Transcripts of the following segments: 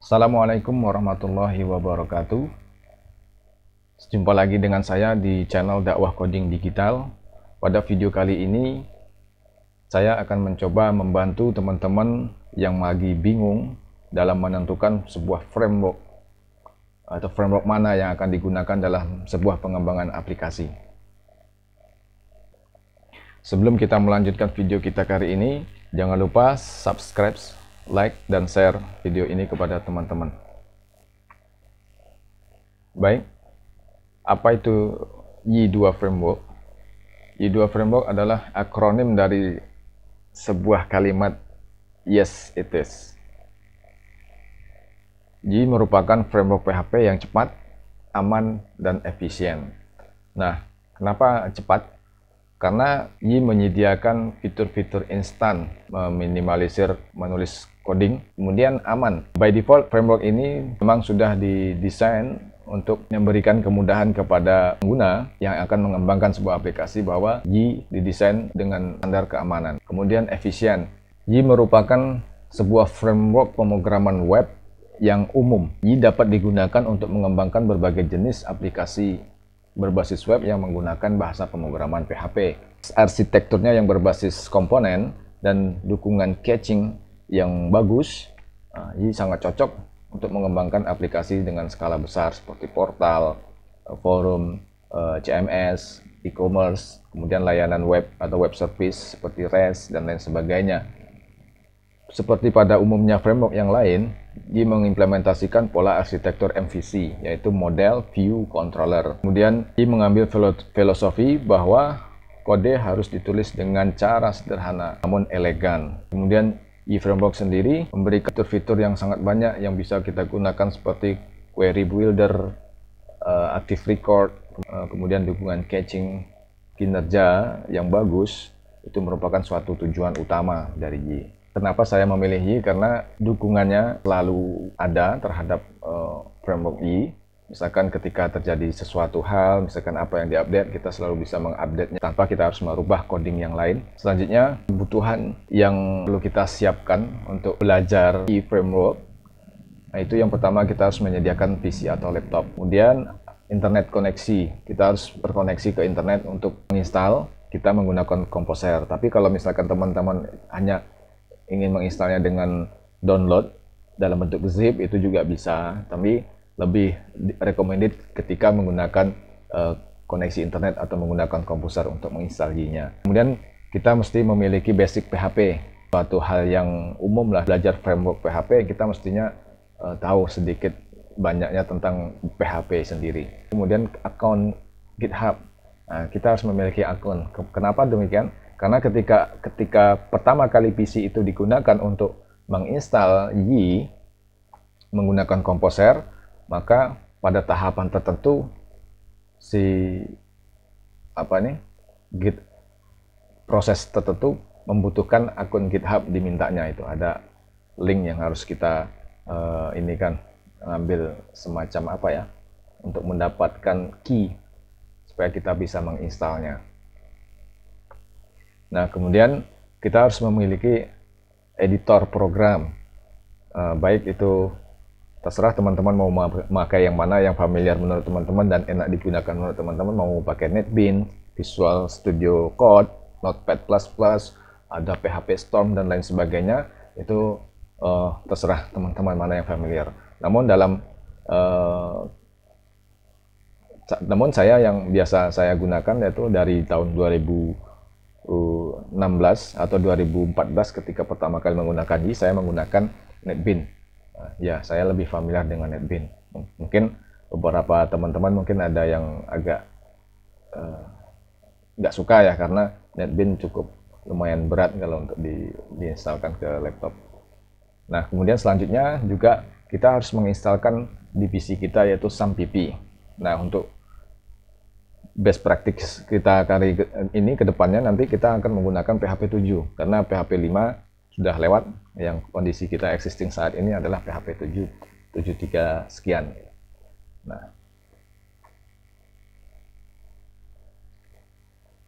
Assalamualaikum warahmatullahi wabarakatuh. Jumpa lagi dengan saya di channel Dakwah Coding Digital. Pada video kali ini saya akan mencoba membantu teman-teman yang lagi bingung dalam menentukan sebuah framework atau framework mana yang akan digunakan dalam sebuah pengembangan aplikasi. Sebelum kita melanjutkan video kita kali ini, jangan lupa subscribe, like, dan share video ini kepada teman-teman. Baik, apa itu Y2 Framework? Y2 Framework adalah akronim dari sebuah kalimat Yes It Is. Y merupakan framework PHP yang cepat, aman, dan efisien. Nah, kenapa cepat? Karena Y menyediakan fitur-fitur instan, meminimalisir menulis coding, kemudian aman. By default, framework ini memang sudah didesain untuk memberikan kemudahan kepada pengguna yang akan mengembangkan sebuah aplikasi bahwa Y didesain dengan standar keamanan. Kemudian efisien. Y merupakan sebuah framework pemrograman web yang umum. Y dapat digunakan untuk mengembangkan berbagai jenis aplikasi berbasis web yang menggunakan bahasa pemrograman PHP. Arsitekturnya yang berbasis komponen dan dukungan caching yang bagus, ini sangat cocok untuk mengembangkan aplikasi dengan skala besar seperti portal, forum, CMS, e-commerce, kemudian layanan web atau web service seperti REST dan lain sebagainya. Seperti pada umumnya framework yang lain, Y mengimplementasikan pola arsitektur MVC, yaitu Model View Controller. Kemudian Y mengambil filosofi bahwa kode harus ditulis dengan cara sederhana namun elegan. Kemudian Y Framework sendiri memberi fitur-fitur yang sangat banyak yang bisa kita gunakan seperti Query Builder, Active Record, kemudian dukungan caching, kinerja yang bagus. Itu merupakan suatu tujuan utama dari Y. Kenapa saya memilih Y? Karena dukungannya selalu ada terhadap framework Y. Misalkan ketika terjadi sesuatu hal, misalkan apa yang diupdate, kita selalu bisa mengupdate-nya tanpa kita harus merubah coding yang lain. Selanjutnya, kebutuhan yang perlu kita siapkan untuk belajar Y framework. Nah, itu yang pertama, kita harus menyediakan PC atau laptop. Kemudian, internet koneksi. Kita harus berkoneksi ke internet untuk menginstal. Kita menggunakan Composer. Tapi kalau misalkan teman-teman hanya ingin menginstalnya dengan download dalam bentuk zip, itu juga bisa, tapi lebih recommended ketika menggunakan koneksi internet atau menggunakan komputer untuk menginstalnya. Kemudian kita mesti memiliki basic PHP, suatu hal yang umum lah, belajar framework PHP kita mestinya tahu sedikit banyaknya tentang PHP sendiri. Kemudian akun GitHub, nah, kita harus memiliki akun. Kenapa demikian? Karena ketika pertama kali PC itu digunakan untuk menginstal Y menggunakan Composer, maka pada tahapan tertentu proses tertentu membutuhkan akun GitHub dimintanya. Itu ada link yang harus kita ambil semacam untuk mendapatkan key supaya kita bisa menginstalnya. Nah, kemudian kita harus memiliki editor program, baik itu terserah teman-teman mau memakai yang mana yang familiar menurut teman-teman dan enak digunakan menurut teman-teman. Mau pakai NetBeans, Visual Studio Code, Notepad++, ada PHP Storm dan lain sebagainya, itu terserah teman-teman mana yang familiar. Namun namun saya yang biasa saya gunakan yaitu dari tahun 2016 atau 2014 ketika pertama kali menggunakan Y, saya menggunakan NetBeans. Ya, saya lebih familiar dengan NetBeans. Mungkin beberapa teman-teman mungkin ada yang agak nggak suka ya, karena NetBeans cukup lumayan berat kalau untuk diinstalkan ke laptop. Nah, kemudian selanjutnya juga kita harus menginstalkan di PC kita yaitu SAMPP. Nah, untuk best practice kita kali ini ke depannya nanti kita akan menggunakan PHP 7 karena PHP 5 sudah lewat. Yang kondisi kita existing saat ini adalah PHP 7.3 sekian.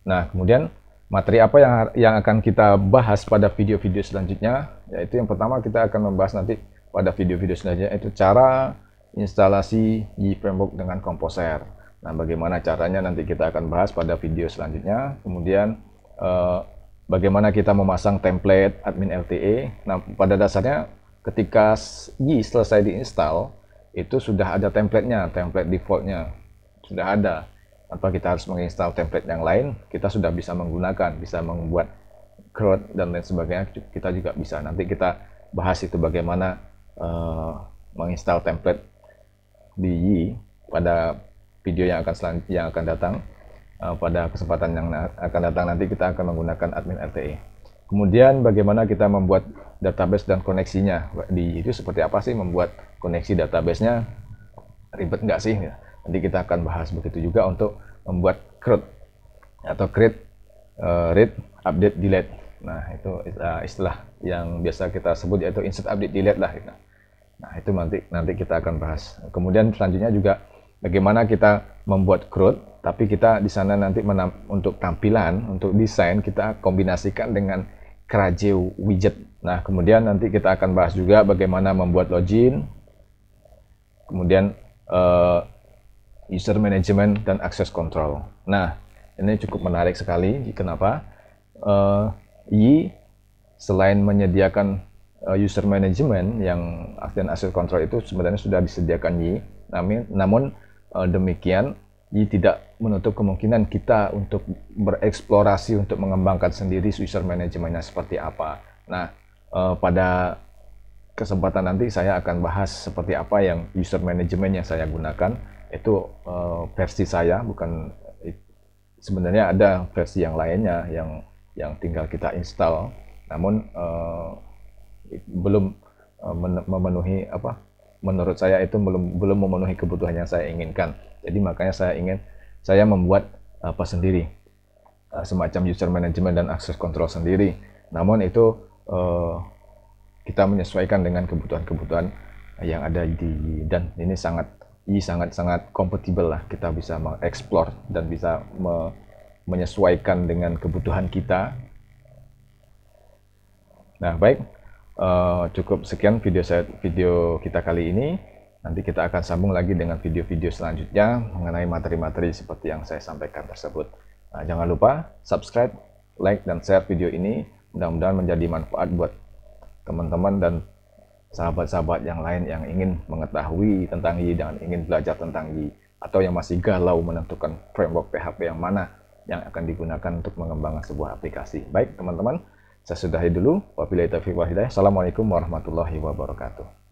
Nah, kemudian materi apa yang akan kita bahas pada video-video selanjutnya, yaitu yang pertama kita akan membahas nanti pada video-video selanjutnya, itu cara instalasi Yi Framework dengan Composer. Nah, bagaimana caranya nanti kita akan bahas pada video selanjutnya. Kemudian bagaimana kita memasang template admin LTE. Nah, pada dasarnya ketika Yi selesai diinstal, itu sudah ada templatenya, template defaultnya sudah ada. Tanpa kita harus menginstal template yang lain, kita sudah bisa menggunakan, bisa membuat CRUD dan lain sebagainya, kita juga bisa. Nanti kita bahas itu bagaimana menginstal template di Yi pada video yang akan datang. Pada kesempatan yang akan datang nanti kita akan menggunakan admin LTE. Kemudian bagaimana kita membuat database dan koneksinya di itu, seperti apa sih membuat koneksi database-nya, ribet nggak sih? Nanti kita akan bahas begitu juga untuk membuat CRUD atau create, read, update, delete. Nah, itu istilah yang biasa kita sebut yaitu insert, update, delete lah gitu. Nah, itu nanti kita akan bahas. Kemudian selanjutnya juga bagaimana kita membuat CRUD, tapi kita di sana nanti untuk tampilan, untuk desain kita kombinasikan dengan Krajeo widget. Nah, kemudian nanti kita akan bahas juga bagaimana membuat login, kemudian user management dan access control. Nah, ini cukup menarik sekali. Kenapa? Yi selain menyediakan user management yang dan access control itu sebenarnya sudah disediakan Yi, namun demikian Yi tidak menutup kemungkinan kita untuk bereksplorasi untuk mengembangkan sendiri user manajemennya seperti apa. Nah, pada kesempatan nanti saya akan bahas seperti apa yang user management yang saya gunakan. Itu versi saya, bukan, sebenarnya ada versi yang lainnya yang tinggal kita install, namun belum memenuhi menurut saya itu belum memenuhi kebutuhan yang saya inginkan. Jadi makanya saya membuat sendiri, semacam user management dan access control sendiri. Namun itu kita menyesuaikan dengan kebutuhan-kebutuhan yang ada dan ini sangat kompatibel lah, kita bisa mengeksplor dan bisa menyesuaikan dengan kebutuhan kita. Nah, baik, cukup sekian video kita kali ini. Nanti kita akan sambung lagi dengan video-video selanjutnya mengenai materi-materi seperti yang saya sampaikan tersebut. Nah, jangan lupa subscribe, like, dan share video ini. Mudah-mudahan menjadi manfaat buat teman-teman dan sahabat-sahabat yang lain yang ingin mengetahui tentang Yi dan ingin belajar tentang Yi, atau yang masih galau menentukan framework PHP yang mana yang akan digunakan untuk mengembangkan sebuah aplikasi. Baik teman-teman, saya sudahi dulu. Wabillahi taufiq wal hidayah. Assalamualaikum warahmatullahi wabarakatuh.